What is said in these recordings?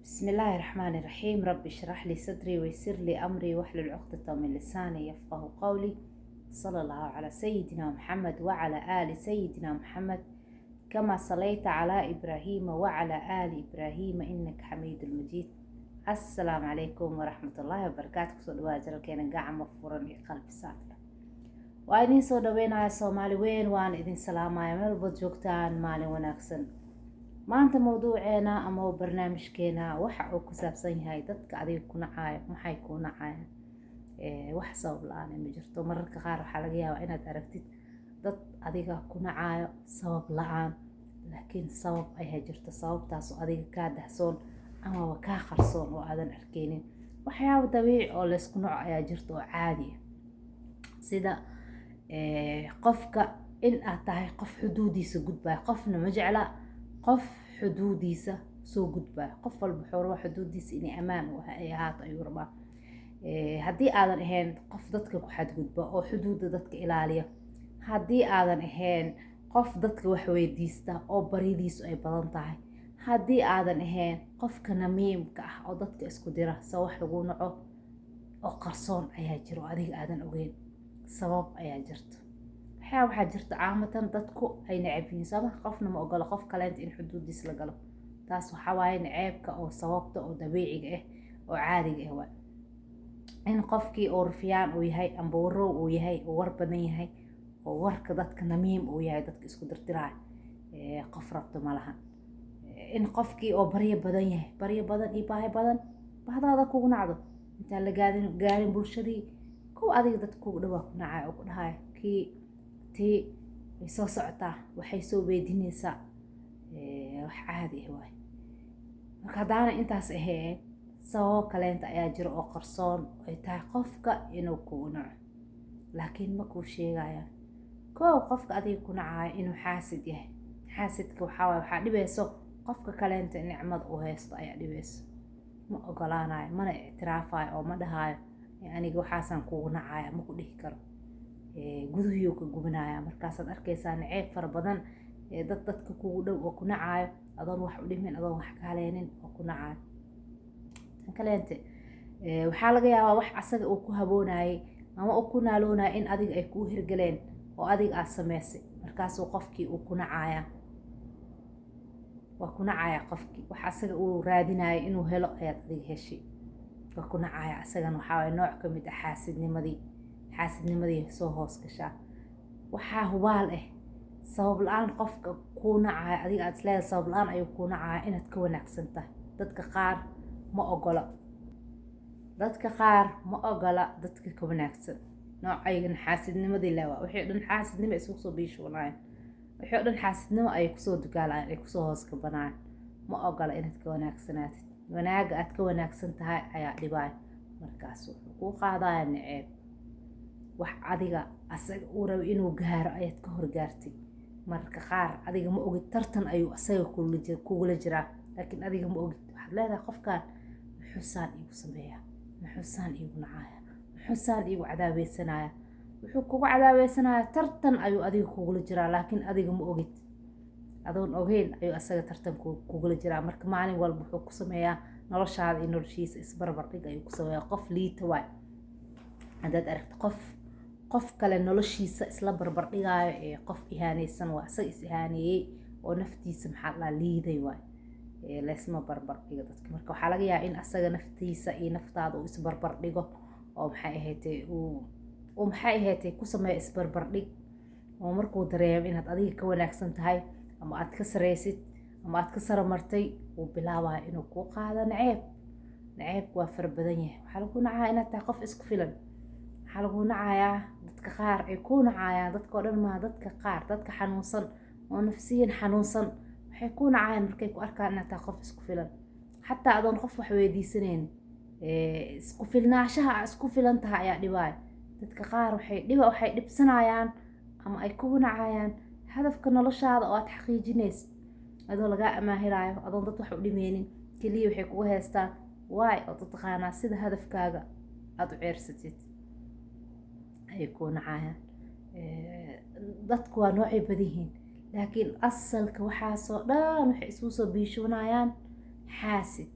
بسم الله الرحمن الرحيم. رب اشرح لي صدري ويسر لي أمري واحلل عقدة من لساني يفقه قولي. صلى الله على سيدنا محمد وعلى آل سيدنا محمد كما صليت على إبراهيم وعلى آل إبراهيم إنك حميد مجيد. السلام عليكم ورحمة الله وبركاته. kusoo dhawaad jaralkeena gacmo furan iyo qalbi saafia. waa idin soo dhaweynaya Soomaali weyn, waan idin salaamaya meel walba joogtaan. maalin wanaagsan. maanta mawduuceena ama barnaamijkeena waxa uu ku saabsan yahay dadka adiga ku nacaayo maxay ku nacayaan. wax sabab la'aan ma jirto. mararka qaar waxaa laga yaabaa inaad aragtid dad adiga ku nacaayo sabab la'aan, laakiin sabab ayaa jirta. sababtaas oo adiga kaa dahsoon ama kaa qarsoon oo aadan arkeynin. waxyaabo dabiici oo la isku nooc ayaa jirta oo caadi ah, sida qofka in aad tahay qof xuduudiisa gudbaya. qofna ma jecla qof xuduudiisa soo gudbaya. qof walba wuxuu rabaa xuduudiisa inay ammaan u ahaato ayuu rabaa. haddii aadan ahayn qof dadka ku xadgudba oo xuduudda dadka ilaaliya, haddii aadan ahayn qof dadka wax weydiista oo baridiisu ay badan tahay, haddii aadan ahayn qofka namiimka ah oo dadka isku dira sa wax lagu naco oo qarsoon ayaa jiro oo adiga aadan ogeyn. sabab ayaa jirta. waxaa jirta caamatan dadku ay necab yihiin sama qofna ma ogolo qof kaleenta in xuduudiis la galo. taas waxaa waaye naceebka oo sababta oo dabiiciga ah oo caadiga ah. in qofkii oo rufyaan uu yahay amba warow uu yahay oo war badan yahay oo warka dadka namiim uu yahay, dadka isku dirdiraayo, qof rabto ma lahan. in qofkii oo baryo badan yahay, baryo badan iyo baahi badan, bahdaada kugu nacdo intaan la gaarin bulshadii kuwa adiga dadka kugu dhawaa ku nacay oo ku dhahay tii way soo socotaa, waxay soo weydinaysaa. wax caadi ah waay. marka haddaana intaas ahayn, sababo kaleenta ayaa jiro oo qarsoon ay tahay qofka inuu kugu naco, laakiin ma kuu sheegayaan. qofka adiga ku nacayo inuu xaasid yahay. xaasidka waxaa dhibayso qofka kaleenta nicmada uu haysto ayaa dhibayso. ma ogolaanayo, mana ictiraafayo oo ma dhahayo aniga waxaasaan kugu nacaya, ma ku dhihi karo. gudahiyuu ka gubanayaa. markaasaad arkaysaa naceeb fara badan dadka kugu dhow oo ku nacayo adoon wax u dhimin, adoon wax ka haleynin oo ku nacayo. tan kaleente waxaa laga yaabaa wax asaga uu ku haboonayay ama uu ku naaloonaya in adiga ay kuu hirgaleen oo adiga aad samaysay. markaasuu qofkii uu ku nacaya, waa ku nacaya qofkii wax asaga uu raadinayo inuu helo ayaad adiga heshay, waa ku nacaya. asagana waxaa waye nooc ka mid ah xaasidnimadii soo hoos gashaa. waxaa hubaal ah sabab la-aan qofka kuu nacaya adiga aad isleedahay sabab la-aan ayuu kuu nacaya inaad ka wanaagsan tahay. dadka qaar ma ogola dadka ka wanaagsan. noocaygan xaasidnimadii lewa wixii dhan xaasidnimo isugu soo biishoonayaan, wixii dhan xaasidnimo ay kusoo dugaalayaan, ay kusoo hoos gabanayaan. ma ogola inaad ka wanaagsanaatid. wanaaga aad ka wanaagsan tahay ayaa dhibaya. markaas wuxuu kuu qaadaya naceeb. wax adiga asaga uu rabo inuu gaaro ayaad ka horgaartay. mararka qaar adiga ma ogid tartan ayuu asaga kugula jiraa, laakiin adiga ma ogid. waxaad leedahay qofkaan muxuusaan iigu sameeyaa, muxuusaan iigu nacaya, muxuusaan iigu cadaabaysanaya. wuxuu kugu cadaabaysanaya tartan ayuu adiga kugula jiraa, laakiin adiga ma ogid. adoon ogeyn ayuu asaga tartan kugula jiraa. marka maalin walba wuxuu ku sameeyaa noloshaada iyo noloshiisa isbarbar dhig ayuu ku sameeyaa. qof liita waay. haddaad aragto qof kale noloshiisa isla barbar dhigaayo ee qof ihaanaysan waa. asaga is ihaaneeyey oo naftiisa maxaa la liiday waay. laysma barbar dhigo dadka. marka waxaa laga yaabaa in asaga naftiisa iyo naftaada uu isbarbar dhigo oo maxay ahaatee ku sameeyo isbarbar dhig. oo markuu dareemo inaad adiga ka wanaagsan tahay ama aad ka sareysid ama aad ka saramartay, uu bilaabayo inuu kuu qaado naceeb. naceebku waa fara badan yahay. waxaa lagu nacayaa inaad tahay qof isku filan. waxaa lagu nacayaa dadka qaar ay ku nacayaan, dadka oo dhan maaha, dadka qaar, dadka xanuunsan oo nafsiyan xanuunsan waxay ku nacayaan markay ku arkaan inaad tahay qof isku filan. xataa adoon qof wax weydiisanayn, isku filnaanshaha isku filan tahay ayaa dhibaya. dadka qaar waxay dhibsanayaan ama ay kugu nacayaan hadafka noloshaada oo aad xaqiijinaysid adoo lagaa amaahiraayo, adoon dad wax u dhimeynin. keliya waxay kugu haystaan waay oo taqaanaa sida hadafkaaga aad u ceersatid ay kuu nacayaan. dadku waa noocay badan yihiin, laakiin asalka waxaasoo dhan waxay isugu soo biishoonayaan xaasid.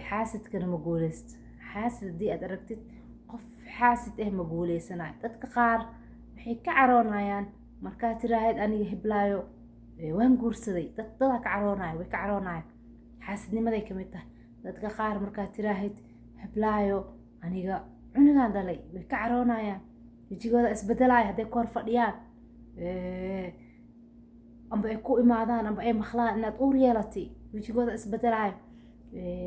xaasidkana ma guuleysto. xaasid haddii aad aragtid qof xaasid ma guuleysanayo. dadka qaar waxay ka caroonayaan markaa tiraahid aniga heblaayo waan guursaday, dadaa ka caroonayo, way ka caroonayaan, xaasidnimaday ka mid tahay. dadka qaar markaa tiraahid heblaayo aniga cunugaan dhalay, way ka caroonayaan, wejigooda isbedelaya hadday ka hor fadhiyaan, amba ay ku imaadaan amba ay maqlaan inaad uur yeelatay, wejigooda isbedelaya.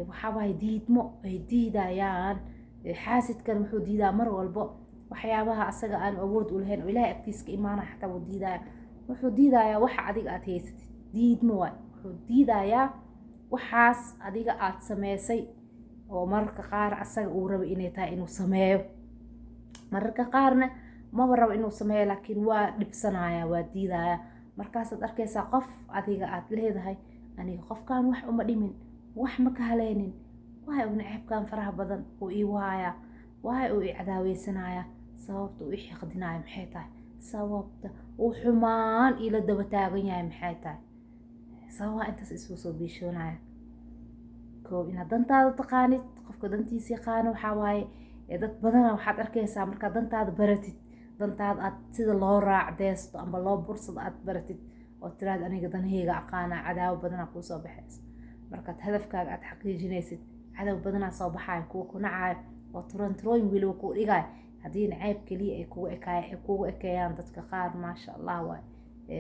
waxaa waaye diidmo ay diidayaan. xaasidkan wuxuu diidaa mar walbo waxyaabaha asaga aan awood u lahayn oo ilaahay agtiisa ka imaanaya xataa wuu diidaya. wuxuu diidayaa waxa adiga aad haysatid, diidmo waay. wuxuu diidayaa waxaas adiga aad sameysay oo mararka qaar asaga uu rabo inay tahay inuu sameeyo, mararka qaarna maba rabo inuu sameeyo laakiin waa dhibsanaya, waa diidaya. markaasaad arkaysaa qof adiga aad leedahay aniga qofkaan wax uma dhimin, wax ma ka haleynin, waay uu naceebkaan faraha badan uu ii waaya, waay uu i cadaaweysanaya, sababta uu i xiqdinaya maxay tahay, sababta uu xumaan ila daba taagan yahay maxay tahay, sababaa intaas isuu soo biishoonaya. koob inaad dantaada taqaanid, qofka dantiisa yaqaano waxaa waaye dad badana waxaad arkaysaa markaad dantaada baratid, dantaada aad sida loo raacdeysto amba loo bursado aad baratid oo tiraad aniga danahayga aqaana, cadaawo badanaa kuu soo baxaysa. markaad hadafkaaga aad xaqiijinaysid cadow badanaa soo baxaayo, kuwa ku nacayo oo turanturooyin weliba kuu dhigaayo. haddii naceeb keliya ay kugu ekeeyaan dadka qaar maasha allah waay,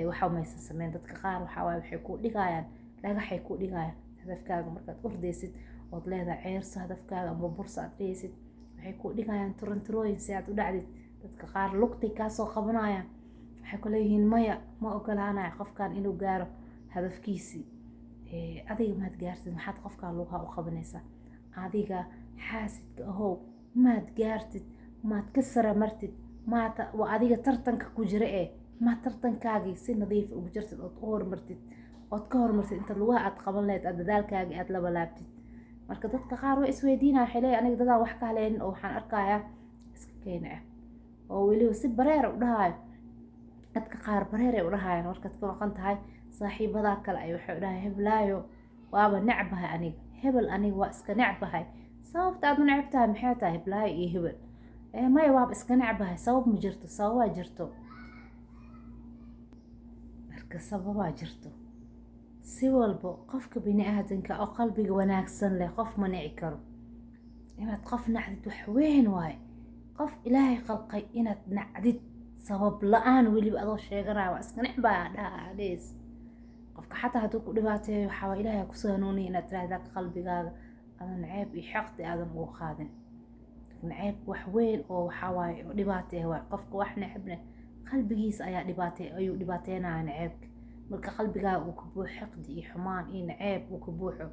waxa maysan sameyn. dadka qaar waxaa waaye waxay kuu dhigayaan dhagaxay kuu dhigayaan. hadafkaaga markaad ordaysid ood leedahay ceerso hadafkaaga amba bursa aad dhehaysid, waxay kuu dhigayaan turanturooyin si aad u dhacdid. dadka qaar lugtay kaasoo qabanayaan, waxay ku leeyihiin maya ma ogolaanayo qofkan inuu gaaro hadafkiisii. adiga maad gaartid, maxaad qofkaa lugaha u qabanaysaa? adiga xaasidka ahow maad gaartid, maad ka sara martid, waa adiga tartanka ku jira maad tartankaagii si nadiif ugu jirtid ood u hormartid, ood ka hormartid inta lugaha aad qaban lahayd aad dadaalkaagii aad laba laabtid. marka dadka qaar way isweydiinaya, waxay leeyahay aniga dadaa wax ka haleynin oo waxaan arkayaa iska keena oo weliba si bareer u dhahayo. dadka qaar bareer ay u dhahayaan markaad ka maqan tahay saaxiibadaa kale ay waxay u dhahay heblaayo waaba necbahay aniga, hebel aniga waa iska necbahay. sababta aad u necbtahay maxay tahay? heblaayo iyo hebel maya waaba iska necbahay, sabab ma jirto, sababaa jirto. marka sababaa jirto. si walbo qofka bini aadanka oo qalbiga wanaagsan leh qof ma nici karo. inaad qof nacdid wax weyn waaye. qof ilaahay khalqay inaad nacdid sabab la-aan weliba adoo sheeganaya waa iska necbaa dhaadhees. qofka xataa hadduu ku dhibaateeyo waxaa waa ilaahay kusoo hanuuniya inaad tiraahdaa qalbigaaga adan naceeb iyo xaqdi aadan ugu qaadin. naceeb wax weyn oo waxaa waaye oo dhibaateeya waay. qofka wax necebne qalbigiisa ayaa ayuu dhibaateynaya naceebka. marka qalbigaaga uu ka buuxo xaqdi iyo xumaan iyo naceeb uu ka buuxo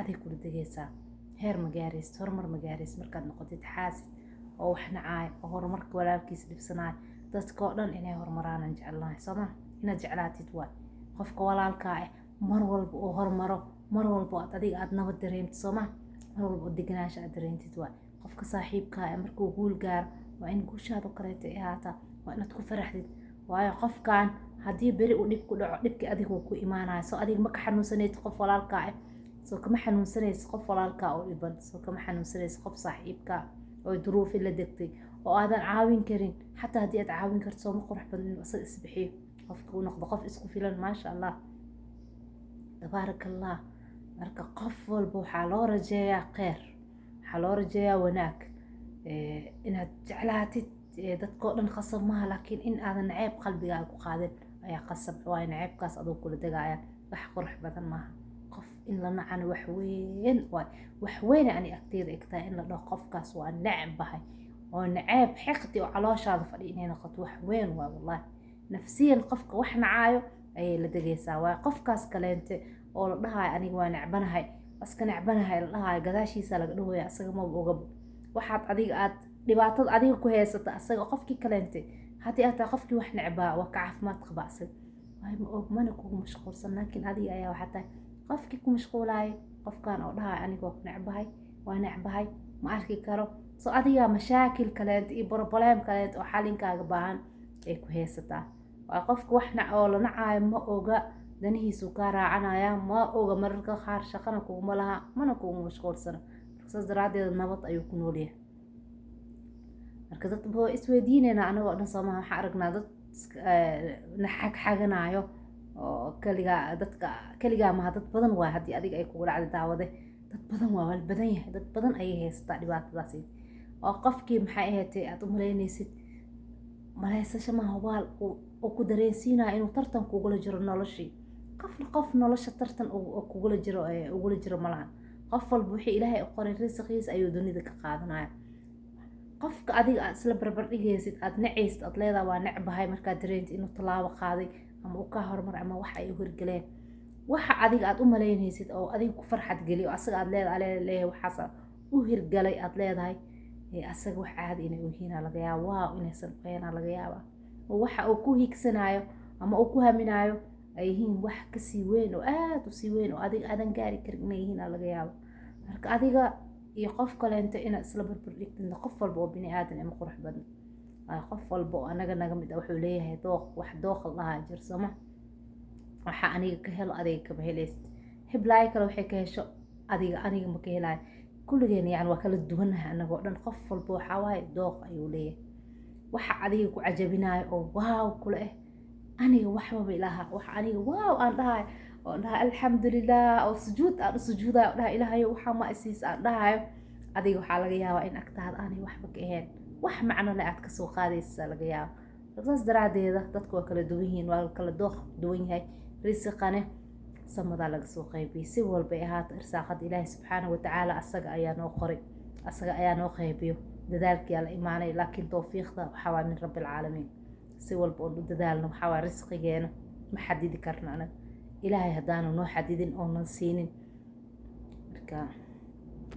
aday kula degaysaa. heer ma gaaraysid, horumar ma gaaraysid markaad noqotid xaasid oo wax nacaayo oo horumarka walaalkiisa dhibsanaayo. dadka oo dhan inay horumaraan jeclahay sooma inaad jeclaatid waay. qofka walaalkaa mar walba uu horumaro, mar walba adiga aad nabad dareentid sooma, mar walba oo deganaansho aad dareentid waay. qofka saaxiibkaa markuu guul gaaro waa in guushaada kaleeto ay ahaataa, waa inaad ku faraxdid. waayo qofkan haddii beri uu dhib ku dhaco dhibkii adigu ku imaanayo, soo adiga ma ka xanuunsanaysid qof walaalkaa soo kama xanuunsanaysid qof walaalkaa oo dhiban, soo kama xanuunsanaysid qof saaxiibkaa oo duruufi la degtay oo aadan caawin karin. xataa haddii aad caawin karto sooma qurux badan inuu asaga isbixiyo, qofka uu noqdo qof isku filan maasha allah tabaaraka allah. marka qof walba waxaa loo rajeeyaa kheyr, waxaa loo rajeeyaa wanaag, inaad jeclaatid dadkoo dhan qasab maaha, laakiin in aadan naceeb qalbigaaga ku qaadin ayaa qasab. waayo naceebkaas adoo kula degaya wax qurux badan maaha. qof in la nacana wax weyn waay. wax weyna ani agteeda egtahay in la dhaho qofkaas waa necbahay oo naceeb xiqdi oo calooshaada fadhi inay noqoto wax weyn waay. wallahi nafsiyan qofka wax nacaayo ayay la degaysaa. waayo qofkaas kaleente oo la dhahayo aniga waa necbanahay, iska necbanahay la dhahayo gadaashiisa laga dhahooya asaga maba ogaba waxaad adiga aad dhibaatada adiga ku haysata asaga qofkii kaleente haddii aad tahay qofkii wax necbaa waa ka caafimaad qaba asaga waayo ma og mana kugu mashquulsan. laakiin adiga ayaa waxaa tahay qofkii ku mashquulaayay qofkan oo dhahayo aniga waa necbahay ma arki karo. soo adiga mashaakil kaleente iyo problem kaleente oo xalinkaaga baahan ay ku haysataa. waa qofka wax oo la nacaayo ma oga danihiisu kaa raacanaya ma oga mararka qaar shaqana kuguma laha mana kugu mashquulsana saas daraadeed nabad ayuu ku noolyahay marka dad boo isweydiinayna anagoo dhan Soomaha waxaan aragnaa dad xagxaganayo oo kaligaa maha dad badan waa haddii adiga ay kugu dhacday daawade dad badan waa wal badan yahay dad badan ayay haystaa dhibaatadaas oo qofkii maxay ahaatay aad u malaynaysid malaysasho ma hubaal oo ku dareensiinaya inuu tartan kugula jiro noloshii qof nolosha tartan kugula jiro malahan qof walba wixii ilaahay u qoray risqiisa ayuu dunida ka qaadanaya qofka adiga aad isla barbar dhigaysid aad nacaysid aad leedahay waa necbahay markaad dareentid inuu tallaabo qaaday ama uu ka hormar ama wax ay u hirgaleen waxa adiga aad u malaynaysid oo adiga ku farxad geliyo asaga aad leedahay waxaas u hirgalay aad leedahay asaga wax caadi inay u yihiin laga yaabo waaw inaysan qeena laga yaabo waxa uu ku higsanayo ama uu ku haminayo ay yihiin wax ka sii weyn oo aad u sii weyn oo adiga aadan gaari karin inay yihiin laga yaabo marka adiga iyo qof kaleento inaad isla barbar dhigtid qof walba oo bini aadan ama qurux badan qof walba oo naga mid ah wuxuu leeyahay wax dooq lahaa jirsama waxa aniga ka helo adiga kama helaysid heblaay kale waxay ka hesho aniga ma ka helaay kulligeen yani waa kala duwanahay anagoo dhan qof walba waxa waaye dooq ayuu leeyahay waxa adiga ku cajabinayo oo waaw kula aniga waxba ilaaha waxa aniga waaw aan dhahay oo dhaha alxamdulillah oo sujuud aan u sujuudayo oo dhaha ilaahay waxa ma isiis aan dhahayo adiga waxa laga yaabaa in agtaada aanay waxba ka ahayn wax macno leh aad ka soo qaadaysa laga yaabo saas daraadeeda dadku waa kala duwan yihiin waa kala dooq duwan yahay risqane samada laga soo qaybiyay si walba ay ahaato irsaaqada ilaahay subxaanahu wa tacaala asaga ayaa noo qoray asaga ayaa noo qaybiyo dadaalkii la imaanay laakiin tawfiiqda waxa waa min rabbil caalamiin si walba oo dadaalna waxa waa risqigeena ma xadidi karna anaga ilaahay hadaanu noo xadidin oo nan siinin marka